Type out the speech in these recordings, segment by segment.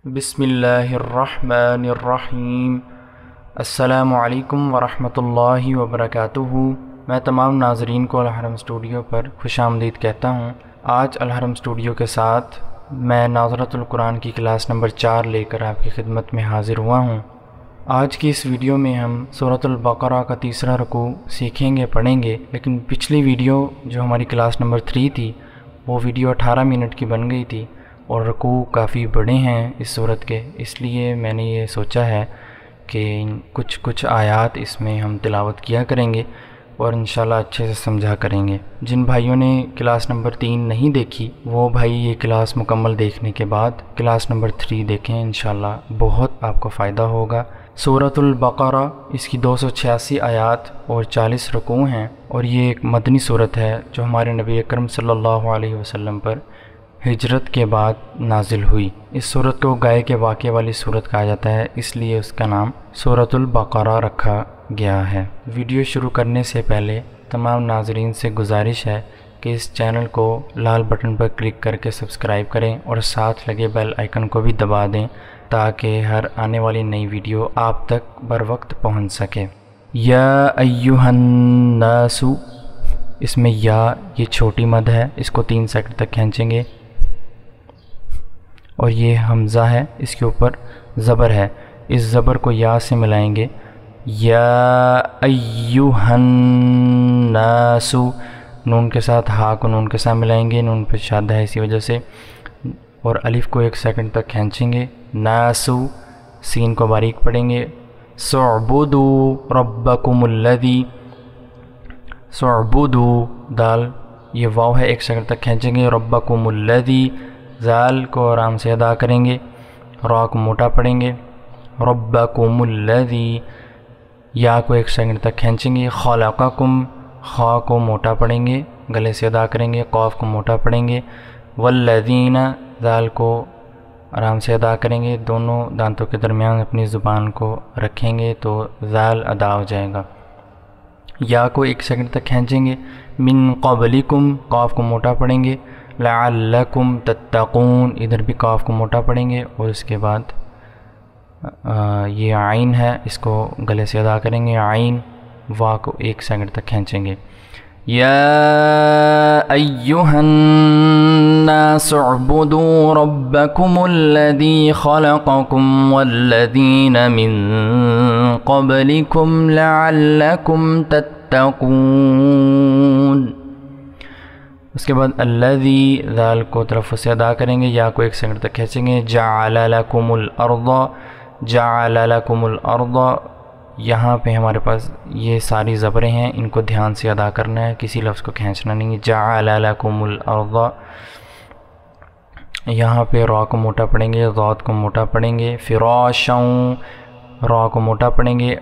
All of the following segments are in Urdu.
بسم اللہ الرحمن الرحیم۔ السلام علیکم ورحمۃ اللہ وبرکاتہ۔ میں تمام ناظرین کو الحرم اسٹوڈیو پر خوش آمدید کہتا ہوں۔ آج الحرم اسٹوڈیو کے ساتھ میں ناظرۃ القرآن کی کلاس نمبر 4 لے کر آپ کی خدمت میں حاضر ہوا ہوں۔ آج کی اس ویڈیو میں ہم سورۃ البقرہ کا تیسرا رکوع سیکھیں گے، پڑھیں گے، لیکن پچھلی ویڈیو جو ہماری کلاس نمبر 3 تھی وہ ویڈیو 18 منٹ کی بن گئی تھی اور رکوع کافی بڑے ہیں اس صورت کے، اس لیے میں نے یہ سوچا ہے کہ کچھ آیات اس میں ہم تلاوت کیا کریں گے اور انشاءاللہ اچھے سے سمجھا کریں گے۔ جن بھائیوں نے کلاس نمبر 3 نہیں دیکھی وہ بھائی یہ کلاس مکمل دیکھنے کے بعد کلاس نمبر 3 دیکھیں، انشاءاللہ بہت آپ کو فائدہ ہوگا۔ سورۃ البقرہ اس کی 286 آیات اور 40 رکوع ہیں، اور یہ ایک مدنی سورت ہے جو ہمارے نبی اکرم صلی اللہ علیہ وسلم پر ہجرت کے بعد نازل ہوئی۔ اس سورت کو گائے کے واقعے والی سورت کہا جاتا ہے، اس لیے اس کا نام سورۃ البقرہ رکھا گیا ہے۔ ویڈیو شروع کرنے سے پہلے تمام ناظرین سے گزارش ہے کہ اس چینل کو لال بٹن پر کلک کر کے سبسکرائب کریں اور ساتھ لگے بیل آئیکن کو بھی دبا دیں تاکہ ہر آنے والی نئی ویڈیو آپ تک بر وقت پہنچ سکے۔ یا ایہا الناس، اس میں یا یہ چھوٹی مد ہے، اس کو 3 سیکنڈ تک کھینچیں گے، اور یہ حمزہ ہے، اس کے اوپر زبر ہے، اس زبر کو یا سے ملائیں گے، یا ایہا الناس۔ نون کے ساتھ ہا کو نون کے ساتھ ملائیں گے، نون پہ شاد ہے اسی وجہ سے، اور الف کو 1 سیکنڈ تک کھینچیں گے، ناسو، سین کو باریک پڑھیں گے، سعبدو ربکم الذی، سعبدو، دال یہ واو ہے، 1 سیکنڈ تک کھینچیں گے، ربکم الذی، زال کو آرام سے ادا کریں گے، را کو موٹا پڑھیں گے، ربکم الذی، یا کو 1 سیکنڈ تک کھینچیں گے، خلقکم، خا کو موٹا پڑھیں گے، گلے سے ادا کریں گے، قاف کو موٹا پڑھیں گے، والذین، زال کو آرام سے ادا کریں گے، دونوں دانتوں کے درمیان اپنی زبان کو رکھیں گے تو زال ادا ہو جائے گا۔ یا کو 1 سیکنڈ تک کھینچیں گے، من قبلکم، قاف کو موٹا پڑھیں گے، لعلکم تتقون، ادھر بھی قاف کو موٹا پڑھیں گے، اور اس کے بعد یہ عین ہے، اس کو گلے سے ادا کریں گے، عین، وا کو 1 سیکنڈ تک کھینچیں گے، یا ایہا الناس اعبدوا ربکم الذی خلقکم والذین من قبلکم لعلکم تتقون۔ اس کے بعد الذی، ذال کو طرف سے ادا کریں گے، یا کو 1 سیکنڈ تک کھینچیں گے، جعل لکم الارض، جعل لکم الارض، یہاں پہ ہمارے پاس یہ ساری زبریں ہیں، ان کو دھیان سے ادا کرنا ہے، کسی لفظ کو کھینچنا نہیں ہے، جعل لکم الارض، یہاں پہ را کو موٹا پڑھیں گے، ضاد کو موٹا پڑھیں گے، فراشا، را کو موٹا پڑھیں گے،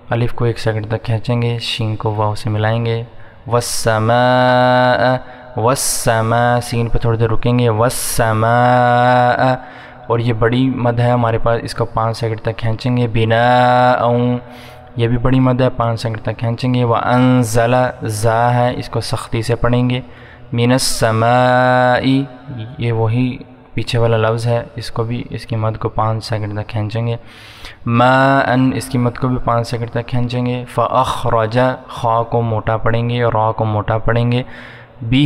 الف کو 1 سیکنڈ تک کھینچیں گے، شین کو واو سے ملائیں گے، والسماء، والسماء، سین پہ تھوڑی دیر رکیں گے، والسماء، اور یہ بڑی مد ہے ہمارے پاس، اس کو 5 سیکنڈ تک کھینچیں گے، بناء، یہ بھی بڑی مد ہے، 5 سیکنڈ تک کھینچیں گے، وانزل، زا ہے، اس کو سختی سے پڑھیں گے، من السماء، یہ وہی پیچھے والا لفظ ہے، اس کو بھی، اس کی مد کو 5 سیکنڈ تک کھینچیں گے، ماء، اس کی مد کو بھی 5 سیکنڈ تک کھینچیں گے، فاخرج، خا کو موٹا پڑھیں گے اور را کو موٹا پڑھیں گے، بھی،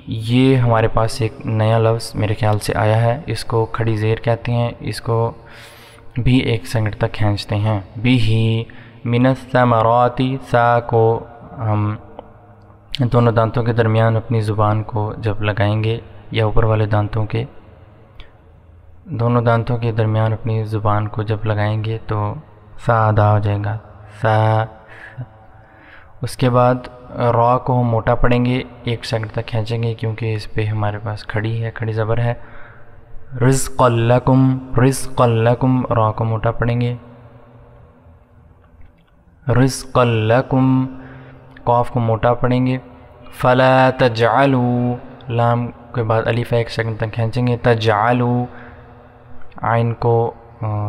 یہ ہمارے پاس ایک نیا لفظ میرے خیال سے آیا ہے، اس کو کھڑی زیر کہتے ہیں، اس کو بھی 1 سیکنڈ تک کھینچتے ہیں، بھی، من الثمرات، سا کو ہم دونوں دانتوں کے درمیان اپنی زبان کو جب لگائیں گے، یا اوپر والے دانتوں کے دونوں دانتوں کے درمیان اپنی زبان کو جب لگائیں گے تو سا ادا ہو جائے گا، سا۔ اس کے بعد را کو ہم موٹا پڑھیں گے، 1 سیکنڈ تک کھینچیں گے کیونکہ اس پہ ہمارے پاس کھڑی ہے، کھڑی زبر ہے، رزقا لکم، رزقا لکم، را کو موٹا پڑھیں گے، رزقا لکم، قاف کو موٹا پڑھیں گے، فلا تجعلوا، لام کے بعد الف 1 سیکنڈ تک کھینچیں گے، تجعلوا، عین کو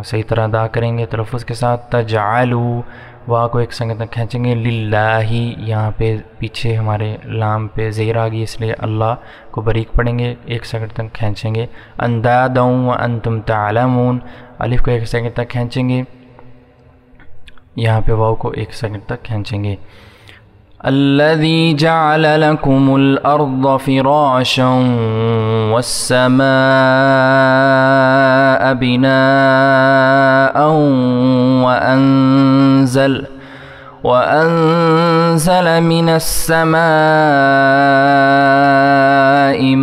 صحیح طرح ادا کریں گے تلفظ کے ساتھ، تجعلوا، وا کو 1 سیکنڈ تک کھینچیں گے. للہ یہاں پہ پیچھے ہمارے لام پہ زیر آ گئی اس لیے اللہ کو باریک پڑھیں گے, 1 سیکنڈ تک کھینچیں گے. اندادا وانتم تعلمون الف کو 1 سیکنڈ تک کھینچیں گے, یہاں پہ واو کو 1 سیکنڈ تک کھینچیں گے. الذي جعل لكم الأرض فراشا والسماء بناء وأنزل من السماء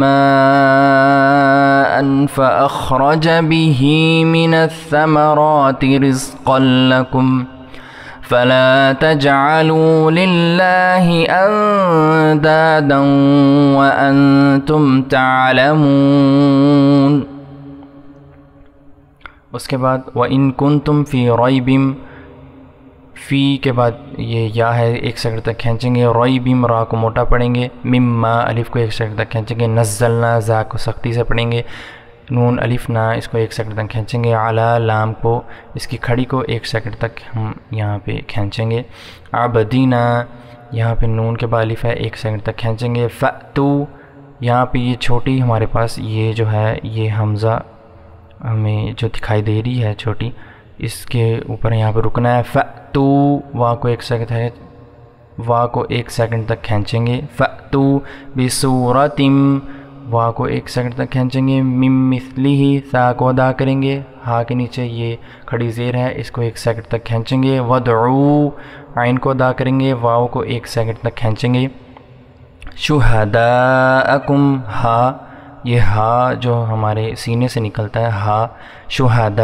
ماء فأخرج به من الثمرات رزقا لكم فلا تجعلوا لله أندادا وأنتم تعلمون. اس کے بعد وَإِن كُنتُمْ فِي رَيْبٍ فی کے بعد یہ یا ہے 1 سیکنڈ تک کھینچیں گے. رَيْبٍ را کو موٹا پڑھیں گے. مما الف کو 1 سیکنڈ تک کھینچیں گے. نزلنا زا کو سختی سے پڑھیں گے. نون الف نا اس کو 1 سیکنڈ تک کھینچیں گے. علی لام کو اس کی کھڑی کو 1 سیکنڈ تک ہم یہاں پہ کھینچیں گے. عبدینا یہاں پہ نون کے بعد الف ہے 1 سیکنڈ تک کھینچیں گے. فأتو یہاں پہ یہ چھوٹی ہمارے پاس یہ جو ہے یہ حمزہ ہمیں جو دکھائی دے رہی ہے چھوٹی, اس کے اوپر یہاں پہ رکنا ہے. فأتو وا کو 1 سیکنڈ ہے, وا کو 1 سیکنڈ تک کھینچیں گے. فأتو بسورتم وا کو 1 سیکنڈ تک کھینچیں گے. من مثلہ سا کو ادا کریں گے, ہا کے نیچے یہ کھڑی زیر ہے اس کو 1 سیکنڈ تک کھینچیں گے. ودعو عین کو ادا کریں گے, واو کو 1 سیکنڈ تک کھینچیں گے. شہداءکم ہا یہ ہا جو ہمارے سینے سے نکلتا ہے ہا. شہداءکم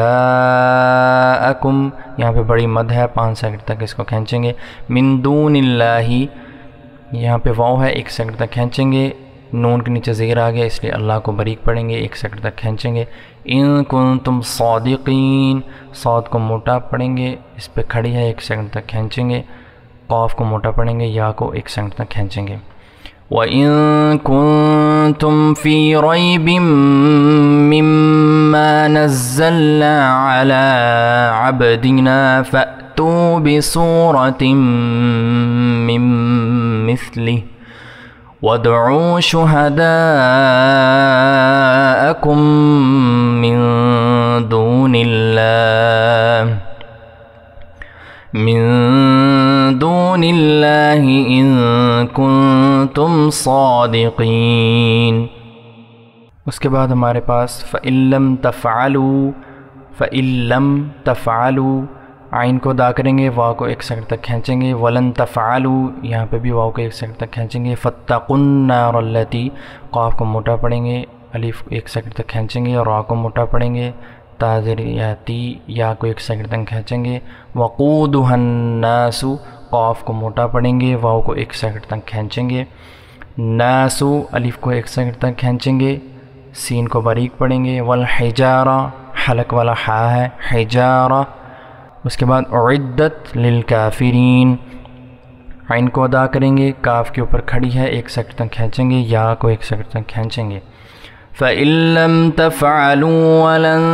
یہاں پہ بڑی مد ہے 5 سیکنڈ تک اس کو کھینچیں گے. من دون اللہ یہاں پہ واو ہے 1 سیکنڈ تک کھینچیں گے. نون کے نیچے زیر آ گیا اس لیے اللہ کو باریک پڑھیں گے, 1 سیکنڈ تک کھینچیں گے. ان کنتم صادقین صاد کو موٹا پڑھیں گے, اس پہ کھڑی ہے 1 سیکنڈ تک کھینچیں گے. قاف کو موٹا پڑھیں گے, یا کو 1 سیکنڈ تک کھینچیں گے. وَإِن كُنتُمْ فِي رَيْبٍ مِّمَّا نَزَّلْنَا عَلَىٰ عَبْدِنَا فَأْتُوا بِسُورَةٍ مِّن مِّثْلِهِ وَادْعُوا شُهَدَاءَكُم مِّن دُونِ اللَّهِ إِن كُنتُمْ صَادِقِينَ. اس کے بعد ہمارے پاس فَإِن لَّمْ تَفْعَلُوا عین کو ادا کریں گے, واو کو 1 سیکنڈ تک کھینچیں گے. وَلَن تَفْعَلُوا یہاں پہ بھی واو کو 1 سیکنڈ تک کھینچیں گے. فَاتَّقُوا النَّارَ الَّتِي قاف کو موٹا پڑھیں گے, الف 1 سیکنڈ تک کھینچیں گے. را کو موٹا پڑھیں گے. تاذریاتی یا کو 1 سیکنڈ تک کھینچیں گے. وَقُودُهَا النَّاسُ قاف کو موٹا پڑھیں گے, واو کو 1 سیکنڈ تک کھینچیں گے. ناسو الف کو 1 سیکنڈ تک کھینچیں گے, سین کو باریک پڑھیں گے. والحجارہ حلق والا حا ہے حجارہ. اس کے بعد اعدت للکافرین عین کو ادا کریں گے, کاف کے اوپر کھڑی ہے 1 سیکنڈ تک کھینچیں گے. یا کو 1 سیکنڈ تک کھینچیں گے. فَإِن لَّمْ تَفْعَلُوا وَلَن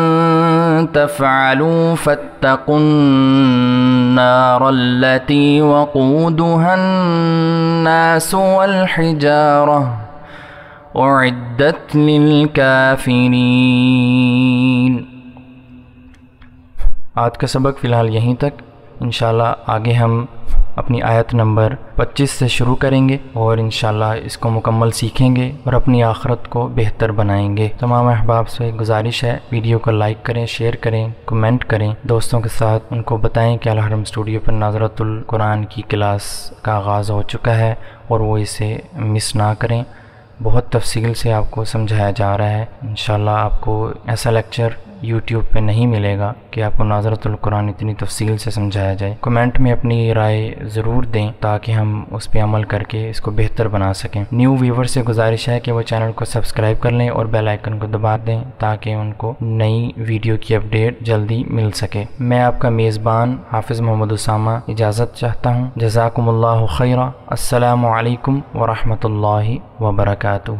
تَفْعَلُوا فَاتَّقُوا النَّارَ الَّتِي وَقُودُهَا النَّاسُ وَالْحِجَارَةُ أُعِدَّتْ لِلْكَافِرِينَ. آج کا سبق فی الحال یہیں تک. انشاءاللہ آگے ہم اپنی آیت نمبر 25 سے شروع کریں گے اور انشاءاللہ اس کو مکمل سیکھیں گے اور اپنی آخرت کو بہتر بنائیں گے. تمام احباب سے گزارش ہے ویڈیو کو لائک کریں, شیئر کریں, کمنٹ کریں, دوستوں کے ساتھ ان کو بتائیں کہ الحرم اسٹوڈیو پر ناظرۃ القرآن کی کلاس کا آغاز ہو چکا ہے اور وہ اسے مس نہ کریں. بہت تفصیل سے آپ کو سمجھایا جا رہا ہے. انشاءاللہ آپ کو ایسا لیکچر یوٹیوب پہ نہیں ملے گا کہ آپ کو ناظرۃ القرآن اتنی تفصیل سے سمجھایا جائے. کمنٹ میں اپنی رائے ضرور دیں تاکہ ہم اس پہ عمل کر کے اس کو بہتر بنا سکیں. نیو ویور سے گزارش ہے کہ وہ چینل کو سبسکرائب کر لیں اور بیل آئیکن کو دبا دیں تاکہ ان کو نئی ویڈیو کی اپڈیٹ جلدی مل سکے. میں آپ کا میزبان حافظ محمد اسامہ اجازت چاہتا ہوں. جزاکم اللہ خیرا. السلام علیکم ورحمۃ اللہ وبرکاتہ.